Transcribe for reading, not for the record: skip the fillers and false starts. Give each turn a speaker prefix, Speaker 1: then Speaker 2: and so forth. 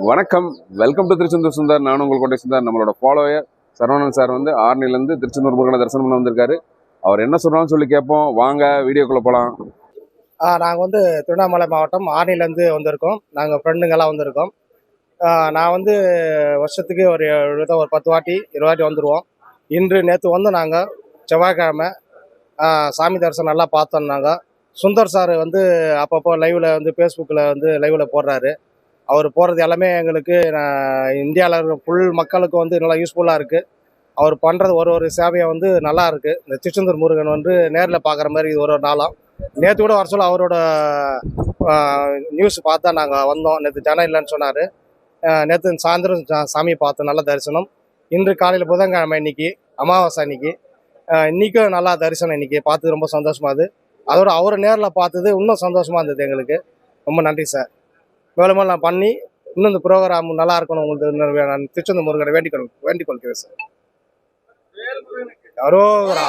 Speaker 1: வணக்கம், welcome to Tiruchendur Sundar. நானும் உங்கள் கோட்டை சுந்தர். நம்மளோட ஃபாலோயர் சரவணன் சார் வந்து ஆர்னிலேருந்து திருச்செந்தூர் முருகனை தரிசனம் பண்ண வந்திருக்காரு. அவர் என்ன சொல்கிறான்னு சொல்லி கேட்போம். வாங்க வீடியோக்குள்ளே போகலாம்.
Speaker 2: நாங்கள் வந்து திருவண்ணாமலை மாவட்டம் ஆர்னிலேருந்து வந்திருக்கோம். நாங்கள் ஃப்ரெண்டுங்கெல்லாம் வந்திருக்கோம். நான் வந்து வருஷத்துக்கு ஒரு 10 வாட்டி 20 வாட்டி வந்துடுவோம். நேற்று வந்து நாங்கள் செவ்வாய்க்கிழமை சாமி தரிசனம் நல்லா பார்த்தோம். நாங்கள் சுந்தர் சார் வந்து அப்பப்போ லைவில் வந்து ஃபேஸ்புக்கில் வந்து லைவில் போடுறாரு. அவர் போடுறது எல்லாமே எங்களுக்கு இந்தியாவில் இருக்கிற ஃபுல் மக்களுக்கு வந்து நல்லா யூஸ்ஃபுல்லாக இருக்குது. அவர் பண்ணுறது ஒரு சேவையை வந்து நல்லா இருக்குது. இந்த திருச்செந்தூர் முருகன் வந்து நேரில் பார்க்குற மாதிரி இது ஒரு நாளும். நேற்று கூட வர சொல்ல அவரோட நியூஸ் பார்த்தா நாங்கள் வந்தோம். நேற்று ஜனம் இல்லைன்னு சொன்னார். நேற்று சாயந்தரம் சாமியை பார்த்தோம், நல்ல தரிசனம். இன்று காலையில் புதன்கிழமை, இன்னைக்கு அமாவாசை அன்னைக்கு. இன்றைக்கும் நல்லா தரிசனம் இன்னைக்கு பார்த்தது ரொம்ப சந்தோஷமாக இருந்தது. அதோட அவரை நேரில் பார்த்தது இன்னும் சந்தோஷமாக இருந்தது எங்களுக்கு. ரொம்ப நன்றி சார். மேலும் நான் பண்ணி இன்னும் இந்த ப்ரோக்ராம் நல்லா இருக்கணும் உங்களுக்கு நான் திருச்செந்தூர் முருகனை வேண்டிக் கொள்கிறேன் சார். அரோகரா.